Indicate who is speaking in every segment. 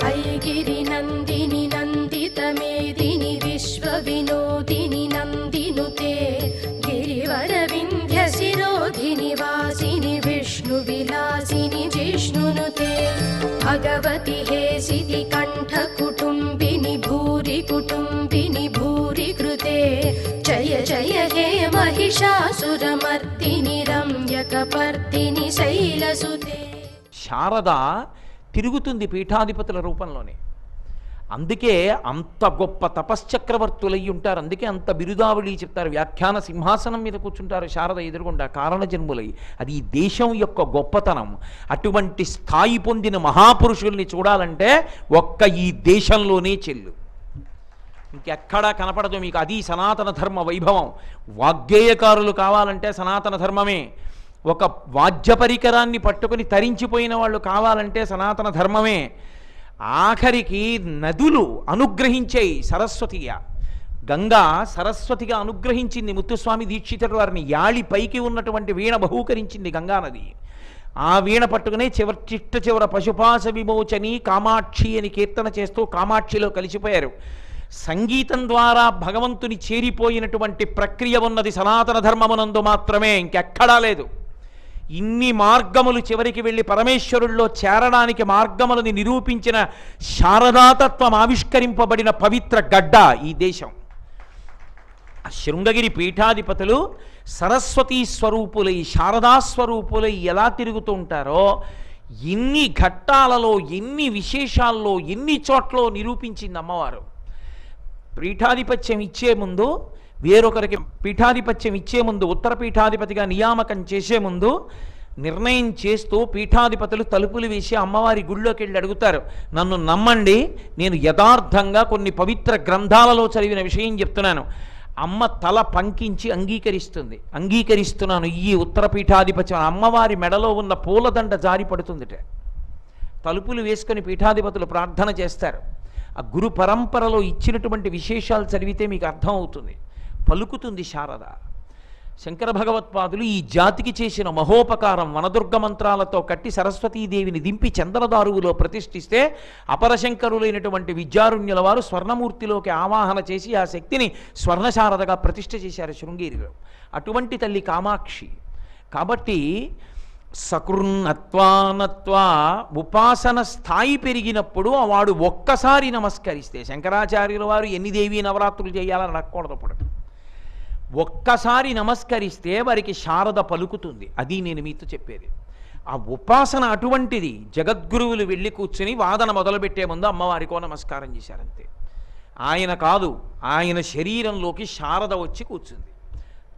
Speaker 1: ఐగిరి నందిని నందితమేదిని విశ్వవినోదిని నందినుతే గిరివర వింధ్య శిరోధిని వాసిని విష్ణు విలాసిని జిష్ణునుతే భగవతి హేసితి కంఠ కుటుంబిని భూరి కుటుంబిని భూరి కృతే జయ జయ హే మహిషాసురమర్దిని రమ్యకపర్దిని శైలసుతే.
Speaker 2: శారద తిరుగుతుంది పీఠాధిపతుల రూపంలోనే. అందుకే అంత గొప్ప తపశ్చక్రవర్తులయ్యి ఉంటారు. అందుకే అంత బిరుదావళి చెప్తారు. వ్యాఖ్యాన సింహాసనం మీద కూర్చుంటారు శారద ఎదురుగుండా కారణజన్ములై. అది ఈ దేశం యొక్క గొప్పతనం. అటువంటి స్థాయి పొందిన మహాపురుషుల్ని చూడాలంటే ఒక్క ఈ దేశంలోనే చెల్లు, ఇంకెక్కడా కనపడదు మీకు. అది సనాతన ధర్మ వైభవం. వాగ్గేయకారులు కావాలంటే సనాతన ధర్మమే. ఒక వాద్య పరికరాన్ని పట్టుకుని తరించిపోయిన వాళ్ళు కావాలంటే సనాతన ధర్మమే. ఆఖరికి నదులు అనుగ్రహించాయి. సరస్వతియ గంగా సరస్వతిగా అనుగ్రహించింది ముత్తుస్వామి దీక్షితుల వారిని. యాళి పైకి ఉన్నటువంటి వీణ బహూకరించింది గంగానది. ఆ వీణ పట్టుకునే చిట్ట చివర పశుపాశ విమోచని కామాక్షి అని కీర్తన చేస్తూ కామాక్షిలో కలిసిపోయారు. సంగీతం ద్వారా భగవంతుని చేరిపోయినటువంటి ప్రక్రియ ఉన్నది సనాతన ధర్మమునందు మాత్రమే, ఇంకెక్కడా లేదు. ఇన్ని మార్గములు చివరికి వెళ్ళి పరమేశ్వరుల్లో చేరడానికి మార్గములని నిరూపించిన శారదాతత్వం ఆవిష్కరింపబడిన పవిత్ర గడ్డ ఈ దేశం. శృంగగిరి పీఠాధిపతులు సరస్వతీ స్వరూపులై శారదాస్వరూపులై ఎలా తిరుగుతూ ఉంటారో ఎన్ని ఘట్టాలలో ఎన్ని విశేషాల్లో ఎన్ని చోట్ల నిరూపించింది అమ్మవారు. పీఠాధిపత్యం ఇచ్చే ముందు వేరొకరికి పీఠాధిపత్యం ఇచ్చే ముందు ఉత్తర పీఠాధిపతిగా నియామకం చేసే ముందు నిర్ణయం చేస్తూ పీఠాధిపతులు తలుపులు వేసి అమ్మవారి గుళ్ళోకి వెళ్ళి అడుగుతారు, నన్ను నమ్మండి, నేను యథార్థంగా కొన్ని పవిత్ర గ్రంథాలలో చదివిన విషయం చెప్తున్నాను. అమ్మ తల పంకించి అంగీకరిస్తుంది. అంగీకరిస్తున్నాను ఈ ఉత్తర పీఠాధిపత్యం. అమ్మవారి మెడలో ఉన్న పూలదండ జారి పడుతుందిట. తలుపులు వేసుకొని పీఠాధిపతులు ప్రార్థన చేస్తారు. ఆ గురు పరంపరలో ఇచ్చినటువంటి విశేషాలు చదివితే మీకు అర్థం అవుతుంది. పలుకుతుంది శారద. శంకర భగవత్పాదులు ఈ జాతికి చేసిన మహోపకారం వనదుర్గ మంత్రాలతో కట్టి సరస్వతీదేవిని దింపి చంద్రదారువులో ప్రతిష్ఠిస్తే అపరశంకరులైనటువంటి విద్యారుణ్యుల వారు స్వర్ణమూర్తిలోకి ఆవాహన చేసి ఆ శక్తిని స్వర్ణశారదగా ప్రతిష్ఠ చేశారు శృంగేరిలో. అటువంటి తల్లి కామాక్షి. కాబట్టి సకృన్నత్వానత్వా ఉపాసన స్థాయి పెరిగినప్పుడు వాడు ఒక్కసారి నమస్కరిస్తే, శంకరాచార్యుల వారు ఎన్ని దేవీ నవరాత్రులు చేయాలని అడగకూడదు. అప్పుడు ఒక్కసారి నమస్కరిస్తే వారికి శారద పలుకుతుంది. అది నేను మీతో చెప్పేది. ఆ ఉపాసన అటువంటిది. జగద్గురువులు వెళ్ళి కూర్చుని వాదన మొదలుపెట్టే ముందు అమ్మవారికో నమస్కారం చేశారంతే. ఆయన కాదు, ఆయన శరీరంలోకి శారద వచ్చి కూర్చుంది.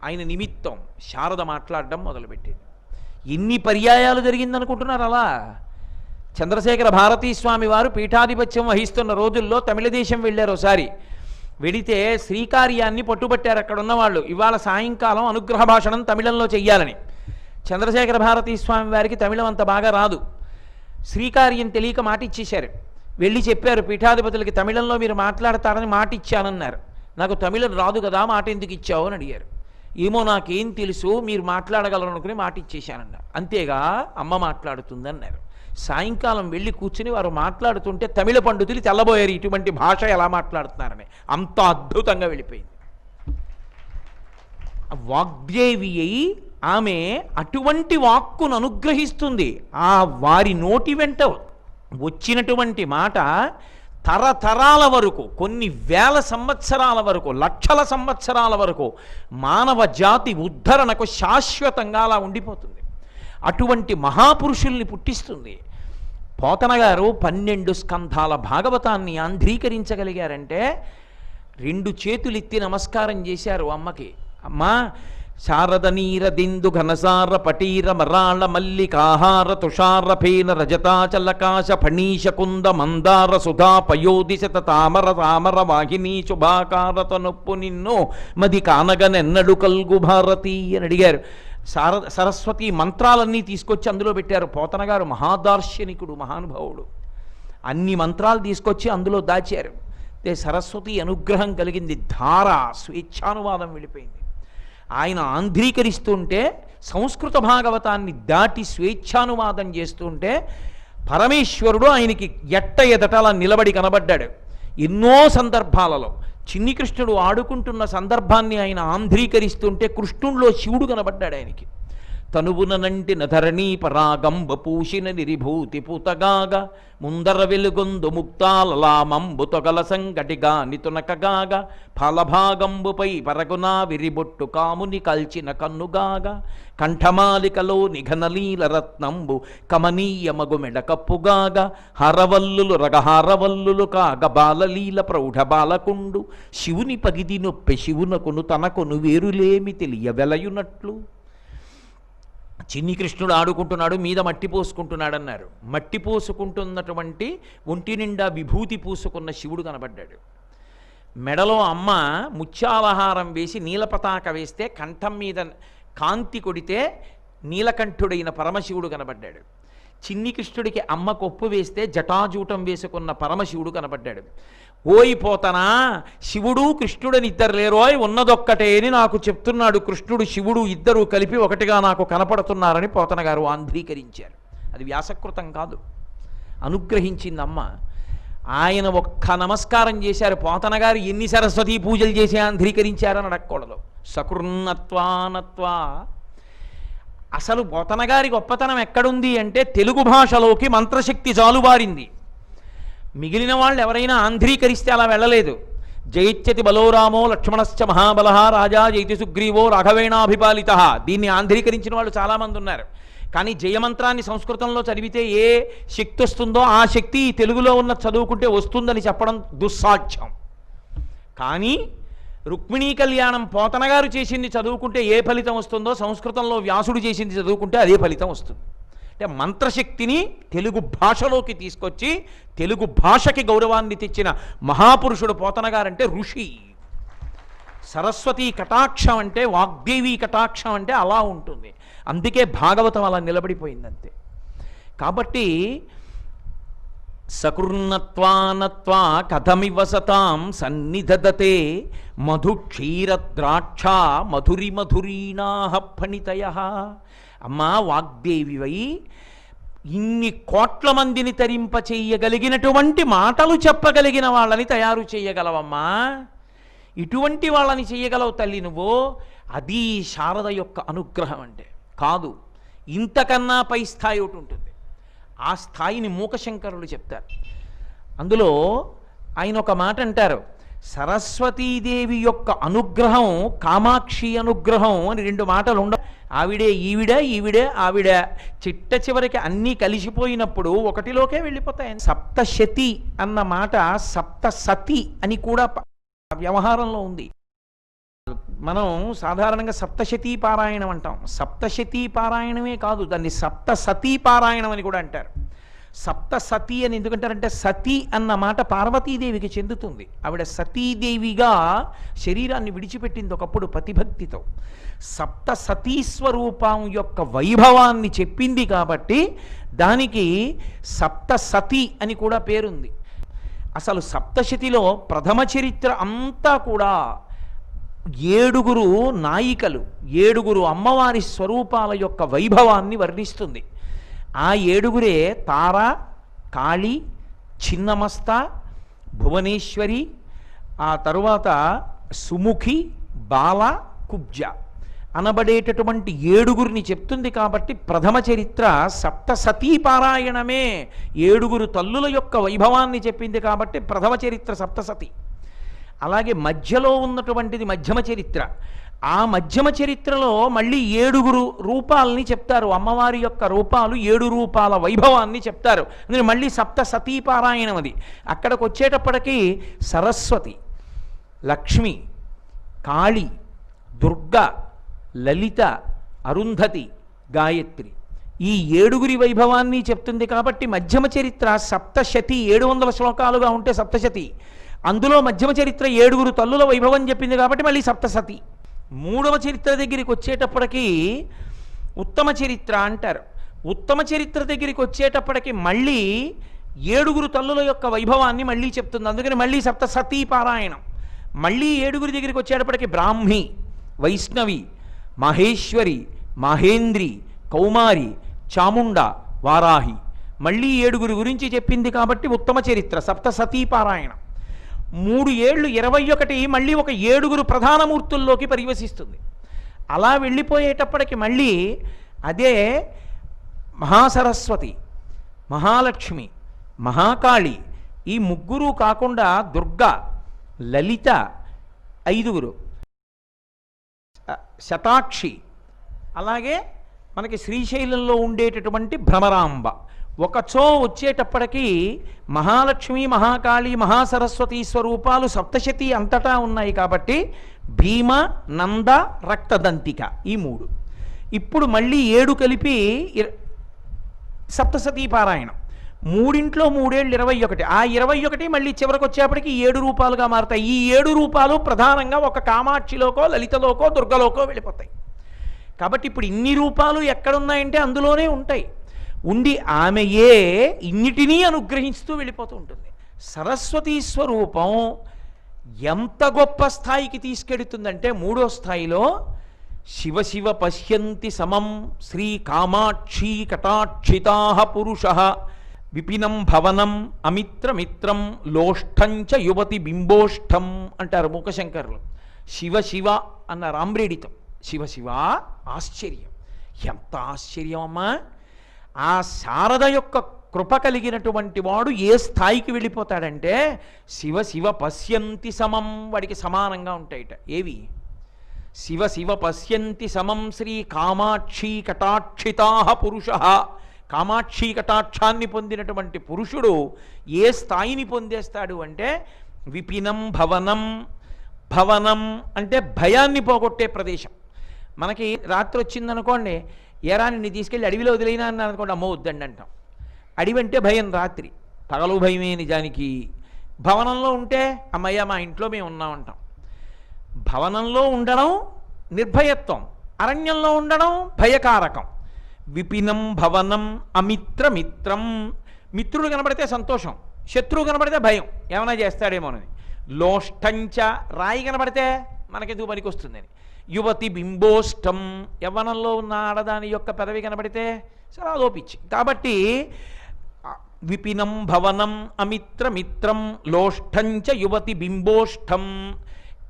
Speaker 2: ఆయన నిమిత్తం శారద మాట్లాడడం మొదలుపెట్టేది. ఎన్ని పర్యాయాలు జరిగిందనుకుంటున్నారు అలా? చంద్రశేఖర భారతీ స్వామి వారు పీఠాధిపత్యం వహిస్తున్న రోజుల్లో తమిళ దేశం వెళ్ళారు. ఒకసారి వెడితే శ్రీకార్యాన్ని పట్టుబట్టారు అక్కడ ఉన్నవాళ్ళు. ఇవాళ సాయంకాలం అనుగ్రహ భాషణం తమిళంలో చెయ్యాలని. చంద్రశేఖర భారతీ స్వామి వారికి తమిళం అంత బాగా రాదు. శ్రీకార్యం తెలియక మాట ఇచ్చేశారు. వెళ్ళి చెప్పారు పీఠాధిపతులకి, తమిళంలో మీరు మాట్లాడతారని మాట ఇచ్చానన్నారు. నాకు తమిళం రాదు కదా, మాట ఎందుకు ఇచ్చావు అని అడిగారు. ఏమో నాకేం తెలుసు, మీరు మాట్లాడగలరు అనుకుని మాట ఇచ్చేశానన్నారు. అంతేగా అమ్మ మాట్లాడుతుందన్నారు. సాయంకాలం వెళ్ళి కూర్చుని వారు మాట్లాడుతుంటే తమిళ పండితులు తెల్లబోయారు, ఇటువంటి భాష ఎలా మాట్లాడుతున్నారని. అంత అద్భుతంగా వెళ్ళిపోయింది. వాగ్దేవి అయి ఆమె అటువంటి వాక్కును అనుగ్రహిస్తుంది. ఆ వారి నోటి వెంట వచ్చినటువంటి మాట తరతరాల వరకు, కొన్ని వేల సంవత్సరాల వరకు, లక్షల సంవత్సరాల వరకు మానవ జాతి ఉద్ధరణకు శాశ్వతంగా అలా ఉండిపోతుంది. అటువంటి మహాపురుషుల్ని పుట్టిస్తుంది. పోతన గారు 12 స్కంధాల భాగవతాన్ని ఆంధ్రీకరించగలిగారంటే 2 చేతులెత్తి నమస్కారం చేశారు అమ్మకి. అమ్మా, శారద నీర దిందు ఘనసార పటీర మరాళ మల్లికాహార తుషార ఫేన రజతాచలకాశ ఫణీశ కుంద మందార సుధా పయోదిశత తామర తామర వాహిని శుభాకారత నొప్పు నిన్ను మది కానగనెన్నడు కల్గు భారతి అని అడిగారు. సరస్వతి మంత్రాలన్నీ తీసుకొచ్చి అందులో పెట్టారు. పోతన గారు మహాదార్శనికుడు, మహానుభావుడు. అన్ని మంత్రాలు తీసుకొచ్చి అందులో దాచారు. సరస్వతి అనుగ్రహం కలిగింది. ధార స్వేచ్ఛానువాదం వెళ్ళిపోయింది. ఆయన ఆంధ్రీకరిస్తుంటే సంస్కృత భాగవతాన్ని దాటి స్వేచ్ఛానువాదం చేస్తుంటే పరమేశ్వరుడు ఆయనకి ఎట్ట ఎదట అలా నిలబడి కనబడ్డాడు. ఎన్నో సందర్భాలలో చిన్ని కృష్ణుడు ఆడుకుంటున్న సందర్భాన్ని ఆయన ఆంధ్రీకరిస్తుంటే కృష్ణుడిలో శివుడు కనబడ్డాడు ఆయనకి. తనువునంటి నధరణీ పరాగంబ పూసిన నిరిభూతి పూతగాగా ముందర వెలుగొందు ముక్తాలలామంబు తొగల సంగటిగా నితునకగాగా ఫలభాగంబుపై పరగునా విరిబొట్టు కాముని కల్చిన కన్నుగాగా కంఠమాలికలో నిఘనలీల రత్నంబు కమనీయ మగు మెడకప్పుగాగా హరవల్లులు రగహారవల్లులు కాగ బాలలీల ప్రౌఢ బాలకుండు శివుని పగిది నొప్పె శివునకును తనకును వేరులేమి తెలియ వెలయునట్లు. చిన్ని కృష్ణుడు ఆడుకుంటున్నాడు, మీద మట్టి పోసుకుంటున్నాడు అన్నారు. మట్టి పోసుకుంటున్నటువంటి ఒంటి నిండా విభూతి పూసుకున్న శివుడు కనబడ్డాడు. మెడలో అమ్మ ముత్యాలహారం వేసి నీలపతాక వేస్తే కంఠం మీద కాంతి కొడితే నీలకంఠుడైన పరమశివుడు కనబడ్డాడు. చిన్ని కృష్ణుడికి అమ్మ కొప్పు వేస్తే జటాజూటం వేసుకున్న పరమశివుడు కనబడ్డాడు. ఓయి పోతనా, శివుడు కృష్ణుడని ఇద్దరు లేరోయ్, ఉన్నదొక్కటే అని నాకు చెప్తున్నాడు కృష్ణుడు శివుడు ఇద్దరు కలిపి ఒకటిగా నాకు కనపడుతున్నారని పోతన గారు ఆంధ్రీకరించారు. అది వ్యాసకృతం కాదు, అనుగ్రహించింది అమ్మ. ఆయన ఒక్క నమస్కారం చేశారు. పోతన గారు ఎన్ని సరస్వతీ పూజలు చేసి ఆంధ్రీకరించారని అడగకూడదు. సకృన్నత్వానత్వా. అసలు పోతన గారి గొప్పతనం ఎక్కడుంది అంటే తెలుగు భాషలోకి మంత్రశక్తి జాలువారింది. మిగిలిన వాళ్ళు ఎవరైనా ఆంధ్రీకరిస్తే అలా వెళ్ళలేదు. జయిత్యతి బలోరామో లక్ష్మణశ్చ మహాబల రాజా జయితి సుగ్రీవో రాఘవేణాభిపాలిత. దీన్ని ఆంధ్రీకరించిన వాళ్ళు చాలామంది ఉన్నారు. కానీ జయమంత్రాన్ని సంస్కృతంలో చదివితే ఏ శక్తి వస్తుందో ఆ శక్తి తెలుగులో ఉన్న చదువుకుంటే వస్తుందని చెప్పడం దుస్సాధ్యం. కానీ రుక్మిణీ కళ్యాణం పోతన గారు చేసింది చదువుకుంటే ఏ ఫలితం వస్తుందో సంస్కృతంలో వ్యాసుడు చేసింది చదువుకుంటే అదే ఫలితం వస్తుంది. అంటే మంత్రశక్తిని తెలుగు భాషలోకి తీసుకొచ్చి తెలుగు భాషకి గౌరవాన్ని తెచ్చిన మహాపురుషుడు పోతన గారంటే ఋషి. సరస్వతీ కటాక్షం అంటే, వాగ్దేవి కటాక్షం అంటే అలా ఉంటుంది. అందుకే భాగవతం అలా నిలబడిపోయిందంతే. కాబట్టి సకృన్నత్వానత్వా కథమివ సతాం సన్నిధదతే మధుక్షీరద్రాక్ష మధురి మధురీణాః ఫణితయః. అమ్మా వాగ్దేవివై ఇన్ని కోట్ల మందిని తరింప చెయ్యగలిగినటువంటి మాటలు చెప్పగలిగిన వాళ్ళని తయారు చేయగలవమ్మా. ఇటువంటి వాళ్ళని చెయ్యగలవు తల్లి నువ్వు. అది శారద యొక్క అనుగ్రహం అంటే. కాదు, ఇంతకన్నా పై స్థాయి ఒకటి ఉంటుంది. ఆ స్థాయిని మూకశంకరులు చెప్తారు. అందులో ఆయన ఒక మాట అంటారు, సరస్వతీదేవి యొక్క అనుగ్రహం కామాక్షి అనుగ్రహం అని రెండు మాటలు ఉండవు. ఆవిడే ఈవిడ, ఈవిడే ఆవిడ, చిట్ట చివరికి అన్నీ కలిసిపోయినప్పుడు ఒకటిలోకే వెళ్ళిపోతాయి. సప్తశతి అన్న మాట సప్తసతి అని కూడా వ్యవహారంలో ఉంది. మనం సాధారణంగా సప్తశతీ పారాయణం అంటాం. సప్తశతీ పారాయణమే కాదు, దాన్ని సప్తసతీ పారాయణం అని కూడా అంటారు. సప్తసతి అని ఎందుకంటారంటే సతీ అన్న మాట పార్వతీదేవికి చెందుతుంది. ఆవిడ సతీదేవిగా శరీరాన్ని విడిచిపెట్టింది ఒకప్పుడు పతిభక్తితో. సప్తసతీస్వరూపం యొక్క వైభవాన్ని చెప్పింది కాబట్టి దానికి సప్తసతి అని కూడా పేరుంది. అసలు సప్తశతిలో ప్రథమ చరిత్ర అంతా కూడా 7 నాయికలు, 7 అమ్మవారి స్వరూపాల యొక్క వైభవాన్ని వర్ణిస్తుంది. ఆ 7 తార, కాళి, చిన్నమస్త, భువనేశ్వరి, ఆ తరువాత సుముఖి, బాల, కుబ్జ అనబడేటటువంటి 7 చెప్తుంది. కాబట్టి ప్రథమ చరిత్ర సప్తసతీ పారాయణమే. 7 తల్లుల యొక్క వైభవాన్ని చెప్పింది కాబట్టి ప్రథమ చరిత్ర సప్తసతి. అలాగే మధ్యలో ఉన్నటువంటిది మధ్యమ చరిత్ర. ఆ మధ్యమ చరిత్రలో మళ్ళీ 7 రూపాలని చెప్తారు. అమ్మవారి యొక్క రూపాలు 7 రూపాల వైభవాన్ని చెప్తారు. అందుకని మళ్ళీ సప్తసతీ పారాయణం అది. అక్కడికి వచ్చేటప్పటికీ సరస్వతి, లక్ష్మి, కాళి, దుర్గ, లలిత, అరుంధతి, గాయత్రి ఈ 7 వైభవాన్ని చెప్తుంది. కాబట్టి మధ్యమ చరిత్ర సప్తశతి, 700 శ్లోకాలుగా ఉంటే సప్తశతి. అందులో మధ్యమ చరిత్ర 7 తల్లుల వైభవం చెప్పింది కాబట్టి మళ్ళీ సప్తసతి. 3వ చరిత్ర దగ్గరికి వచ్చేటప్పటికి ఉత్తమ చరిత్ర అంటారు. ఉత్తమ చరిత్ర దగ్గరికి వచ్చేటప్పటికి మళ్ళీ 7 తల్లుల యొక్క వైభవాన్ని మళ్ళీ చెప్తుంది. అందుకని మళ్ళీ సప్తసతీ పారాయణం. మళ్ళీ 7 దగ్గరికి వచ్చేటప్పటికి బ్రాహ్మి, వైష్ణవి, మహేశ్వరి, మహేంద్రి, కౌమారి, చాముండ, వారాహి, మళ్ళీ 7 గురించి చెప్పింది కాబట్టి ఉత్తమ చరిత్ర సప్త సతీపారాయణం. 3 ఏళ్ళు 21 మళ్ళీ ఒక 7 ప్రధానమూర్తుల్లోకి పరివసిస్తుంది. అలా వెళ్ళిపోయేటప్పటికి మళ్ళీ అదే మహాసరస్వతి, మహాలక్ష్మి, మహాకాళి, ఈ 3 కాకుండా దుర్గా, లలిత 5, శతాక్షి, అలాగే మనకి శ్రీశైలంలో ఉండేటటువంటి భ్రమరాంబ. ఒకచో వచ్చేటప్పటికీ మహాలక్ష్మి, మహాకాళి, మహాసరస్వతి స్వరూపాలు సప్తశతి అంతటా ఉన్నాయి కాబట్టి భీమ, నంద, రక్తదంతిక ఈ 3. ఇప్పుడు మళ్ళీ 7 కలిపి సప్తసతీ పారాయణం. 3 3 ఏళ్ళు 21. ఆ 21 మళ్ళీ చివరికి వచ్చేప్పటికి 7 రూపాలుగా మారుతాయి. ఈ 7 రూపాలు ప్రధానంగా ఒక కామాక్షిలోకో, లలితలోకో, దుర్గలోకో వెళ్ళిపోతాయి. కాబట్టి ఇప్పుడు ఇన్ని రూపాలు ఎక్కడున్నాయంటే అందులోనే ఉంటాయి. ఉండి ఆమెయే ఇన్నిటినీ అనుగ్రహిస్తూ వెళ్ళిపోతూ ఉంటుంది. సరస్వతీ స్వరూపం ఎంత గొప్ప స్థాయికి తీసుకెడుతుందంటే 3వ స్థాయిలో శివ శివ పశ్యంతి సమం శ్రీ కామాక్షి కటాక్షితా పురుష విపినం భవనం అమిత్రమిత్రం లోష్టంచ యువతి బింబోష్టం అంటారు మూకశంకరులు. శివ శివ అన్న రామ్రేడితో శివ శివ ఆశ్చర్యం. ఎంత ఆశ్చర్యం అమ్మా! ఆ శారద యొక్క కృప కలిగినటువంటి వాడు ఏ స్థాయికి వెళ్ళిపోతాడంటే శివ శివ పశ్యంతి సమం, వాడికి సమానంగా ఉంటాయిట. ఏవి? శివ శివ పశ్యంతి సమం శ్రీ కామాక్షి కటాక్షితా పురుష. కామాక్షి కటాక్షాన్ని పొందినటువంటి పురుషుడు ఏ స్థాయిని పొందేస్తాడు అంటే విపినం భవనం. భవనం అంటే భయాన్ని పోగొట్టే ప్రదేశం. మనకి రాత్రి వచ్చిందనుకోండి, ఏరా నిన్ను తీసుకెళ్ళి అడవిలో వదిలేనా అన్నాను అనుకోండి, అమ్మో వద్దండి అంటాం. అడవి అంటే భయం రాత్రి, పగలు భయమే నిజానికి. భవనంలో ఉంటే అమ్మయ్య మా ఇంట్లో మేము ఉన్నామంటాం. భవనంలో ఉండడం నిర్భయత్వం, అరణ్యంలో ఉండడం భయకారకం. విపినం భవనం అమిత్రమిత్రం. మిత్రుడు కనబడితే సంతోషం, శత్రువు కనబడితే భయం, ఏమైనా చేస్తాడేమోనని. లోష్టంచ, రాయి కనబడితే మనకెందుకు పనికి వస్తుందని. యువతి బింబోష్టం, యవ్వనంలో ఉన్న ఆడదాని యొక్క పెదవి కనబడితే సరే అదోపిచ్చి. కాబట్టి విపినం భవనం అమిత్రమిత్రం లోష్టంచ యువతి బింబోష్టం.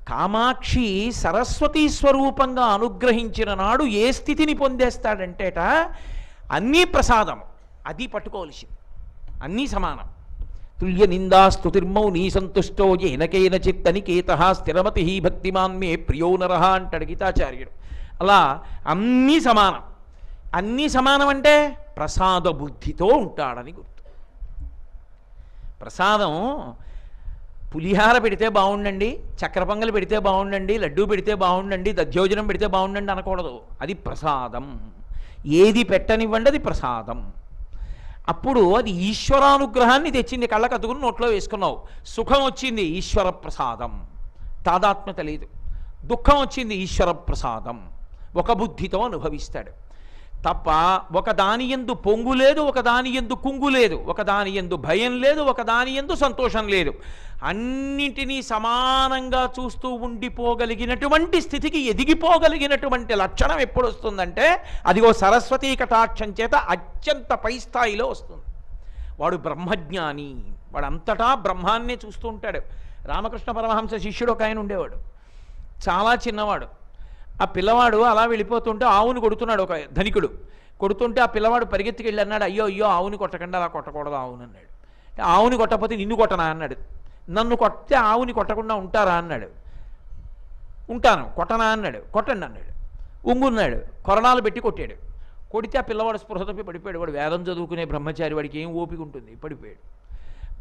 Speaker 2: కామాక్షి సరస్వతీ స్వరూపంగా అనుగ్రహించిన నాడు ఏ స్థితిని పొందేస్తాడంటేట అన్నీ ప్రసాదం. అది పట్టుకోవలసింది, అన్నీ సమానం. తుల్య నిందాస్తుతిర్మౌనీ సంతుష్టో ఏనకేన చిత్తనికేత స్థిరమతి భక్తిమాన్ మే ప్రియో నరహ అంటాడు గీతాచార్యుడు. అలా అన్నీ సమానం. అన్నీ సమానం అంటే ప్రసాద బుద్ధితో ఉంటాడని గుర్తు. ప్రసాదం పులిహార పెడితే బాగుండండి, చక్కెర పొంగలి పెడితే బాగుండండి, లడ్డూ పెడితే బాగుండండి, దధ్యోజనం పెడితే బాగుండండి అనకూడదు. అది ప్రసాదం. ఏది పెట్టనివ్వండి అది ప్రసాదం. అప్పుడు అది ఈశ్వరానుగ్రహాన్ని తెచ్చింది. కళ్ళకు అతుకుని నోట్లో వేసుకున్నావు, సుఖం వచ్చింది, ఈశ్వర ప్రసాదం. తాదాత్మ్యత లేదు. దుఃఖం వచ్చింది, ఈశ్వర ప్రసాదం. ఒక బుద్ధితో అనుభవిస్తాడు తప్ప ఒక దాని యందు పొంగు లేదు, ఒక దాని యందు కుంగు లేదు, ఒక దాని యందు భయం లేదు, ఒక దాని యందు సంతోషం లేదు. అన్నింటినీ సమానంగా చూస్తూ ఉండిపోగలిగినటువంటి స్థితికి ఎదిగిపోగలిగినటువంటి లక్షణం ఎప్పుడు వస్తుందంటే అదిగో సరస్వతీ కటాక్షం చేత అత్యంత పై స్థాయిలో వస్తుంది. వాడు బ్రహ్మజ్ఞాని, వాడు అంతటా బ్రహ్మాన్నే చూస్తూ ఉంటాడు. రామకృష్ణ పరమహంస శిష్యుడు ఒక ఆయన ఉండేవాడు, చాలా చిన్నవాడు. ఆ పిల్లవాడు అలా వెళ్ళిపోతుంటే ఆవును కొడుతున్నాడు ఒక ధనికుడు. కొడుతుంటే ఆ పిల్లవాడు పరిగెత్తికి అన్నాడు, అయ్యో అయ్యో ఆవుని కొట్టకండి, అలా కొట్టకూడదు ఆవును అన్నాడు. ఆవుని కొట్టకపోతే నిన్ను కొట్టనా అన్నాడు. నన్ను కొట్టే ఆవుని కొట్టకుండా ఉంటారా అన్నాడు. ఉంటాను, కొట్టనా అన్నాడు. కొట్టండి అన్నాడు. ఉంగున్నాడు, కొరణాలు పెట్టి కొట్టాడు. కొడితే ఆ పిల్లవాడు స్పృహ తప్పి పడిపోయాడు. వాడు వేదం చదువుకునే బ్రహ్మచారి, వాడికి ఏం ఓపిక ఉంటుంది, పడిపోయాడు.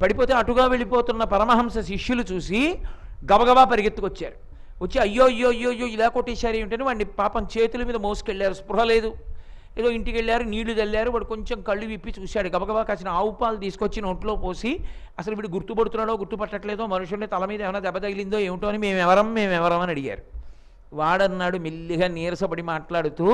Speaker 2: పడిపోతే అటుగా వెళ్ళిపోతున్న పరమహంస శిష్యులు చూసి గబగబా పరిగెత్తుకొచ్చారు. వచ్చి అయ్యో అయ్యో అయ్యో అయ్యో ఇలా కొట్టేశారు ఏమిటని వాడిని పాపం చేతుల మీద మోసుకెళ్ళారు. స్పృహ లేదు. ఏదో ఇంటికి వెళ్ళారు, నీళ్లు చల్లారు. వాడు కొంచెం కళ్ళు విప్పి చూశాడు. గబగబా కాసిన ఆవు పాలు తీసుకొచ్చి నోట్లో పోసి అసలు వీడు గుర్తుపడుతున్నాడో గుర్తుపట్టట్లేదో, మనుషుల్ని తల మీద ఏమైనా దెబ్బ తగిలిందో ఏమిటో అని మేమెవరం అని అడిగారు. వాడన్నాడు మెల్లిగా నీరసపడి మాట్లాడుతూ,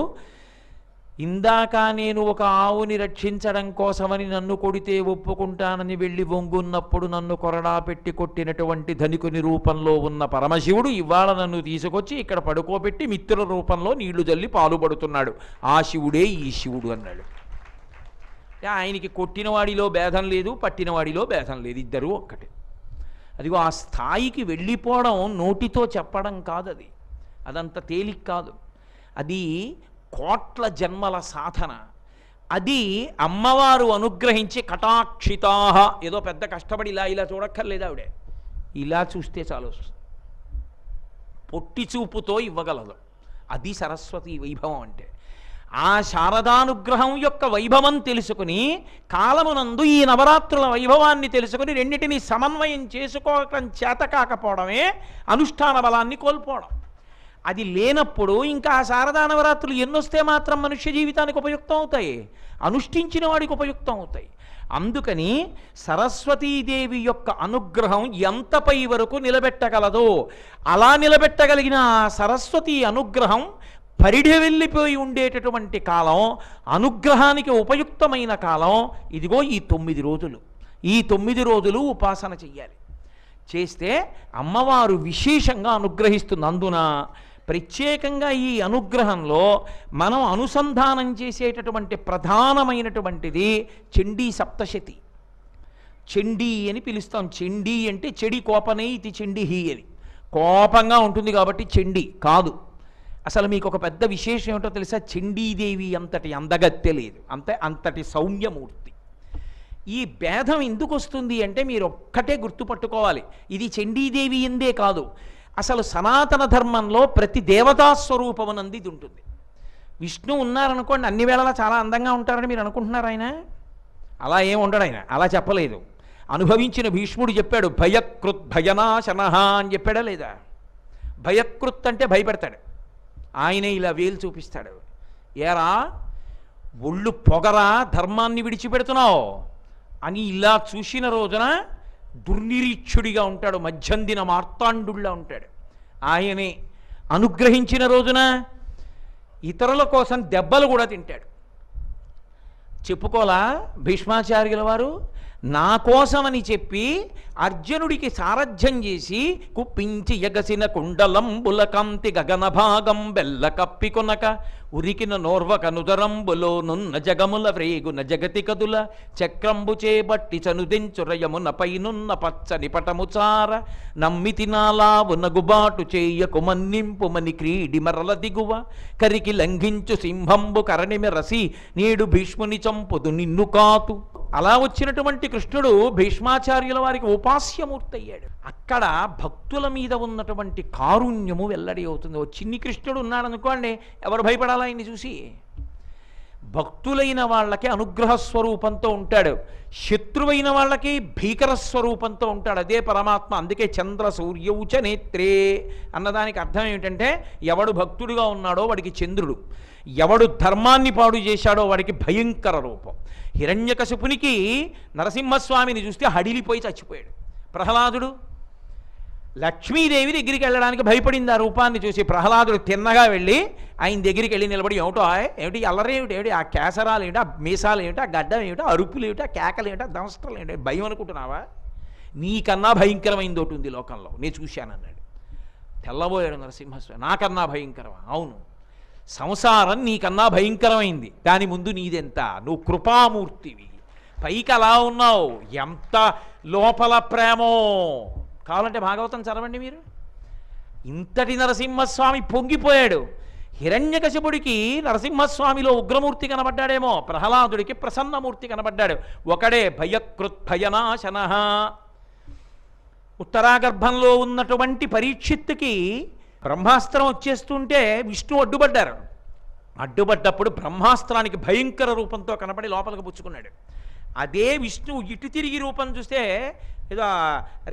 Speaker 2: ఇందాక నేను ఒక ఆవుని రక్షించడం కోసమని నన్ను కొడితే ఒప్పుకుంటానని వెళ్ళి వంగున్నప్పుడు నన్ను కొరడా పెట్టి కొట్టినటువంటి ధనికుని రూపంలో ఉన్న పరమశివుడు ఇవాళ నన్ను తీసుకొచ్చి ఇక్కడ పడుకోబెట్టి మిత్రుల రూపంలో నీళ్లు జల్లి పాలుపడుతున్నాడు. ఆ శివుడే ఈ శివుడు అన్నాడు. ఆయనకి కొట్టినవాడిలో భేదం లేదు, పట్టినవాడిలో భేదం లేదు, ఇద్దరూ ఒక్కటే. అదిగో ఆ స్థాయికి వెళ్ళిపోవడం నోటితో చెప్పడం కాదు, అదంత తేలిక కాదు. అది కోట్ల జన్మల సాధన. అది అమ్మవారు అనుగ్రహించి కటాక్షితాహ, ఏదో పెద్ద కష్టపడి ఇలా ఇలా చూడక్కర్లేదు ఆవిడే, ఇలా చూస్తే చాలు, పొట్టి చూపుతో ఇవ్వగలదు. అది సరస్వతి వైభవం అంటే. ఆ శారదానుగ్రహం యొక్క వైభవం తెలుసుకుని కాలమునందు ఈ నవరాత్రుల వైభవాన్ని తెలుసుకుని రెండింటినీ సమన్వయం చేసుకోవటం చేత కాకపోవడమే అనుష్ఠాన బలాన్ని కోల్పోవడం. అది లేనప్పుడు ఇంకా ఆ శారదా నవరాత్రులు ఎన్నొస్తే మాత్రం మనుష్య జీవితానికి ఉపయుక్తం అవుతాయి, అనుష్ఠించిన వాడికి ఉపయుక్తం అవుతాయి. అందుకని సరస్వతీదేవి యొక్క అనుగ్రహం ఎంతపై వరకు నిలబెట్టగలదో అలా నిలబెట్టగలిగిన ఆ సరస్వతి అనుగ్రహం పరిధి వెళ్ళిపోయి ఉండేటటువంటి కాలం, అనుగ్రహానికి ఉపయుక్తమైన కాలం ఇదిగో ఈ 9 రోజులు. ఈ 9 రోజులు ఉపాసన చెయ్యాలి. చేస్తే అమ్మవారు విశేషంగా అనుగ్రహిస్తుంది. అందున ప్రత్యేకంగా ఈ అనుగ్రహంలో మనం అనుసంధానం చేసేటటువంటి ప్రధానమైనటువంటిది చండీ సప్తశతి. చండీ అని పిలుస్తాం. చండీ అంటే చెడి కోపనే ఇది చండీ అని, కోపంగా ఉంటుంది కాబట్టి చండీ కాదు. అసలు మీకు ఒక పెద్ద విశేషం ఏమిటో తెలుసా? చండీదేవి అంతటి అందగత్తె లేదు, అంతటి సౌమ్యమూర్తి. ఈ భేదం ఎందుకు వస్తుంది అంటే మీరు ఒక్కటే గుర్తుపట్టుకోవాలి, ఇది చండీదేవి ఎందే కాదు, అసలు సనాతన ధర్మంలో ప్రతి దేవతాస్వరూపమునందు ఇది ఉంటుంది. విష్ణు ఉన్నారనుకోండి, అన్ని వేళలా చాలా అందంగా ఉంటారని మీరు అనుకుంటున్నారు. ఆయన అలా ఏం ఉండడు, ఆయన అలా చెప్పలేదు. అనుభవించిన భీష్ముడు చెప్పాడు, భయకృత్ భయనాశన అని చెప్పాడా లేదా? భయకృత్ అంటే భయపెడతాడు, ఆయనే ఇలా వేలు చూపిస్తాడు. ఏరా ఒళ్ళు పొగరా, ధర్మాన్ని విడిచిపెడుతున్నావు అని ఇలా చూసిన రోజున దుర్నిరీక్షుడిగా ఉంటాడు, మధ్యందిన మార్తాండుల్లా ఉంటాడు. ఆయనే అనుగ్రహించిన రోజున ఇతరుల కోసం దెబ్బలు కూడా తింటాడు. చెప్పుకోలా భీష్మాచార్యుల వారు? నా కోసమని చెప్పి అర్జునుడికి సారథ్యం చేసి కుప్పించి ఎగసిన కుండలంబుల కాంతి గగన భాగం బెల్ల కప్పికొనక ఉరికిన నోర్వక నుదరంబులో నున్న జగముల వ్రేగున జగతి కదుల చక్రంబు చేబట్టి చనుదెంచురయమున పైనున్న పచ్చని పటముచార నమ్మితి నాలావు నగుబాటు చేయకు మన్నింపుమని క్రీడి మరల దిగువ కరికి లంఘించు సింహంబు కరణిమెరసి నేడు భీష్ముని చంపుదు నిన్ను కాతు. అలా వచ్చినటువంటి కృష్ణుడు భీష్మాచార్యుల వారికి ఉపాస్యమూర్తి అయ్యాడు. అక్కడ భక్తుల మీద ఉన్నటువంటి కారుణ్యము వెల్లడి అవుతుంది. ఓ చిన్ని కృష్ణుడు ఉన్నాడు అనుకోండి, ఎవరు భయపడాలా ఆయన్ని చూసి? భక్తులైన వాళ్ళకి అనుగ్రహ స్వరూపంతో ఉంటాడు, శత్రువైన వాళ్ళకి భీకర స్వరూపంతో ఉంటాడు. అదే పరమాత్మ. అందుకే చంద్ర సూర్యౌచ నేత్రే అన్నదానికి అర్థం ఏమిటంటే, ఎవడు భక్తుడిగా ఉన్నాడో వాడికి చంద్రుడు, ఎవడు ధర్మాన్ని పాడు చేశాడో వాడికి భయంకర రూపం. హిరణ్యకశిపునికి నరసింహస్వామిని చూస్తే హడిలిపోయి చచ్చిపోయాడు. ప్రహ్లాదుడు లక్ష్మీదేవి దగ్గరికి వెళ్ళడానికి భయపడింది ఆ రూపాన్ని చూసి. ప్రహ్లాదుడు తిన్నగా వెళ్ళి ఆయన దగ్గరికి వెళ్ళి నిలబడి, ఏమిటి అల్లరి ఏమిటి, ఆ కేసరాలు ఏమిటి, ఆ మీసాలు ఏమిటి, ఆ గడ్డం ఏమిటి, ఆ అరుపులు ఏమిటి, ఆ కేకలు ఏమిటి, ఆ దంస్టలు ఏమిటి, భయం అనుకుంటున్నావా? నీకన్నా భయంకరమైంది ఒకటి ఉంది లోకంలో, నేను చూశానన్నాడు. తెల్లబోయాడు నరసింహస్వామి. నాకన్నా భయంకరమా? అవును, సంసారం నీకన్నా భయంకరమైంది, దాని ముందు నీదెంత? నువ్వు కృపామూర్తివి, పైకి అలా ఉన్నావు, ఎంత లోపల ప్రేమో. కావాలంటే భాగవతం చదవండి మీరు. ఇంతటి నరసింహస్వామి పొంగిపోయాడు. హిరణ్యకశిపుడికి నరసింహస్వామిలో ఉగ్రమూర్తి కనబడ్డాడేమో, ప్రహ్లాదుడికి ప్రసన్నమూర్తి కనబడ్డాడు. ఒకడే భయకృత్ భయనాశన. ఉత్తరాగర్భంలో ఉన్నటువంటి పరీక్షిత్తుకి బ్రహ్మాస్త్రం వచ్చేస్తుంటే విష్ణు అడ్డుపడ్డారు. అడ్డుపడ్డప్పుడు బ్రహ్మాస్త్రానికి భయంకర రూపంతో కనపడి లోపలికి పుచ్చుకున్నాడు. అదే విష్ణు ఇటు తిరిగి రూపం చూస్తే ఏదో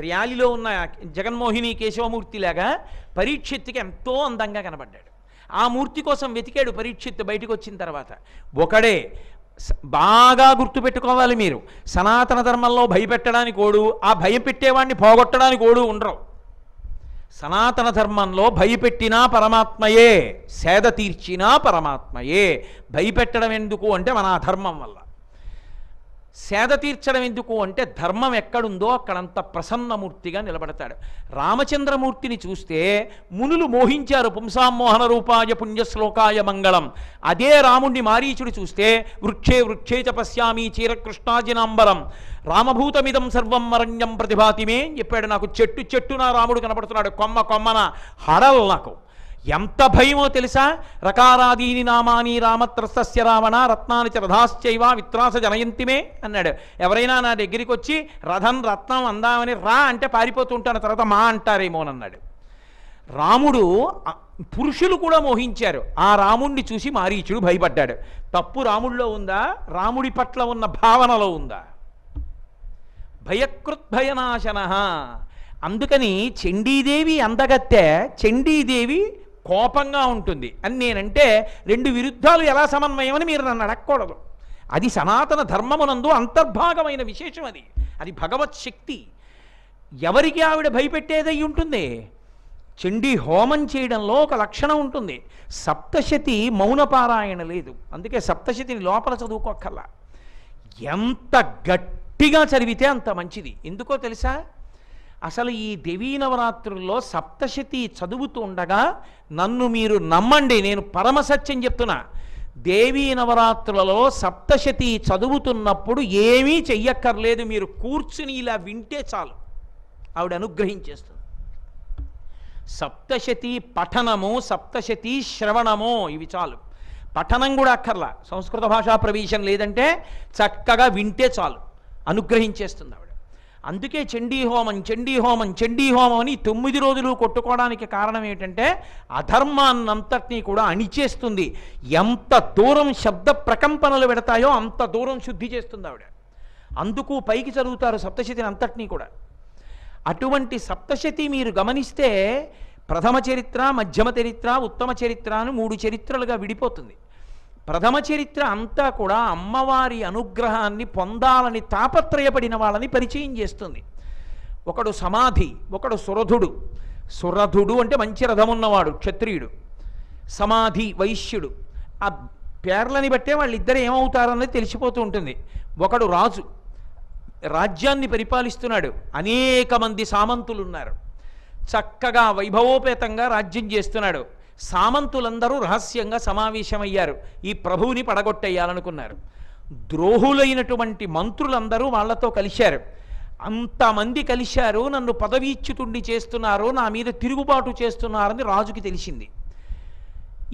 Speaker 2: ర్యాలీలో ఉన్న జగన్మోహిని కేశవమూర్తిలాగా పరీక్షిత్తుకి ఎంతో అందంగా కనబడ్డాడు. ఆ మూర్తి కోసం వెతికాడు పరీక్షిత్తు. బయటకు వచ్చిన తర్వాత ఒకడే. బాగా గుర్తుపెట్టుకోవాలి మీరు, సనాతన ధర్మంలో భయపెట్టడానికి ఓడు, ఆ భయం పెట్టేవాడిని పోగొట్టడానికి ఓడు ఉండరు. సనాతన ధర్మంలో భయపెట్టినా పరమాత్మయే, సేద తీర్చినా పరమాత్మయే. భయపెట్టడం ఎందుకు అంటే మన అధర్మం వల్ల. సేద తీర్చడం ఎందుకు అంటే ధర్మం ఎక్కడుందో అక్కడంత ప్రసన్నమూర్తిగా నిలబడతాడు. రామచంద్రమూర్తిని చూస్తే మునులు మోహించారు, పుంసామోహన రూపాయ పుణ్యశ్లోకాయ మంగళం. అదే రాముణ్ణి మారీచుడు చూస్తే వృక్షే వృక్షే చ పశ్యామి చీరకృష్ణాజినాంబరం రామభూతమిదం సర్వం అరణ్యం ప్రతిభాతిమే అని చెప్పాడు. నాకు చెట్టు చెట్టున రాముడు కనపడుతున్నాడు, కొమ్మ కొమ్మన హడల్. నాకు ఎంత భయమో తెలుసా? రకారాదీని నామాని రామత్రస్తస్య రావణ రత్నాని చ రథాశ్చైవ విత్రాస జనయంతిమే అన్నాడు. ఎవరైనా నా దగ్గరికి వచ్చి రథం రత్నం అందామని రా అంటే పారిపోతుంటాను, తర్వాత మా అంటారేమోనన్నాడు. రాముడు పురుషులు కూడా మోహించారు. ఆ రాముణ్ణి చూసి మారీచుడు భయపడ్డాడు. తప్పు రాముడిలో ఉందా? రాముడి పట్ల ఉన్న భావనలో ఉందా? భయకృద్భయనాశన. అందుకని చండీదేవి అందగత్తె, చండీదేవి కోపంగా ఉంటుంది అని నేనంటే రెండు విరుద్ధాలు ఎలా సమన్వయమని మీరు నన్ను అడగకూడదు. అది సనాతన ధర్మమునందు అంతర్భాగమైన విశేషం. అది భగవత్ శక్తి. ఎవరికి ఆవిడ భయపెట్టేదై ఉంటుంది? చండీ హోమం చేయడంలో ఒక లక్షణం ఉంటుంది. సప్తశతి మౌనపారాయణ లేదు, అందుకే సప్తశతిని లోపల చదువుకోక్కర్లా. ఎంత గట్టిగా చదివితే అంత మంచిది. ఎందుకో తెలుసా? అసలు ఈ దేవీ నవరాత్రుల్లో సప్తశతి చదువుతూ ఉండగా నన్ను మీరు నమ్మండి, నేను పరమసత్యం చెప్తున్నా. దేవీ నవరాత్రులలో సప్తశతి చదువుతున్నప్పుడు ఏమీ చెయ్యక్కర్లేదు, మీరు కూర్చుని ఇలా వింటే చాలు, ఆవిడ అనుగ్రహించేస్తుంది. సప్తశతి పఠనము, సప్తశతి శ్రవణము, ఇవి చాలు. పఠనం కూడా అక్కర్లా, సంస్కృత భాషా ప్రవేశం లేదంటే చక్కగా వింటే చాలు, అనుగ్రహించేస్తుంది ఆవిడ. అందుకే చండీహోమం చండీహోమం చండీహోమం అని 9 రోజులు కొట్టుకోవడానికి కారణం ఏంటంటే అధర్మాన్నంతటినీ కూడా అణిచేస్తుంది. ఎంత దూరం శబ్ద ప్రకంపనలు పెడతాయో అంత దూరం శుద్ధి చేస్తుంది ఆవిడ. అందుకు పైకి చదువుతారు సప్తశతిని అంతటినీ కూడా. అటువంటి సప్తశతి మీరు గమనిస్తే ప్రథమ చరిత్ర, మధ్యమ చరిత్ర, ఉత్తమ చరిత్ర అని 3 చరిత్రలుగా విడిపోతుంది. ప్రథమ చరిత్ర అంతా కూడా అమ్మవారి అనుగ్రహాన్ని పొందాలని తాపత్రయపడిన వాళ్ళని పరిచయం చేస్తుంది. ఒకడు సమాధి, ఒకడు సురధుడు. సురధుడు అంటే మంచి రథమున్నవాడు, క్షత్రియుడు. సమాధి వైశ్యుడు. ఆ పేర్లని బట్టే వాళ్ళిద్దరు ఏమవుతారన్నది తెలిసిపోతూ ఉంటుంది. ఒకడు రాజు, రాజ్యాన్ని పరిపాలిస్తున్నాడు, అనేక మంది సామంతులు ఉన్నారు, చక్కగా వైభవోపేతంగా రాజ్యం చేస్తున్నాడు. సామంతులందరూ రహస్యంగా సమావేశమయ్యారు, ఈ ప్రభువుని పడగొట్టేయాలనుకున్నారు. ద్రోహులైనటువంటి మంత్రులందరూ వాళ్లతో కలిశారు. అంతమంది కలిశారు, నన్ను పదవీచ్యుతుణ్ణి చేస్తున్నారు, నా మీద తిరుగుబాటు చేస్తున్నారని రాజుకి తెలిసింది.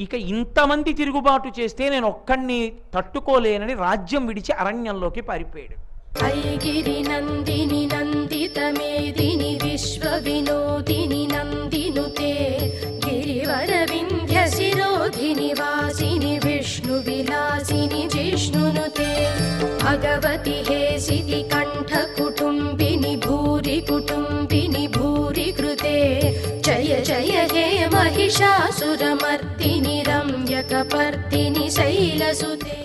Speaker 2: ఇక ఇంతమంది తిరుగుబాటు చేస్తే నేను ఒక్కడిని తట్టుకోలేనని రాజ్యం విడిచి అరణ్యంలోకి పారిపోయాడు.
Speaker 1: ఐగిరి నందిని నందిత మేదిని విశ్వ వినోదిని నందినుతే గిరివర వింధ్య శిరోధిని వాసిని విష్ణు విలాసిని జిష్ణునుతే భగవతి హేసితి కంఠ కుటుంబిని భూరి కుటుంబిని భూరి కృతే జయ జయ హే మహిషాసురమర్దిని రమ్యకపర్దిని శైలసుతే.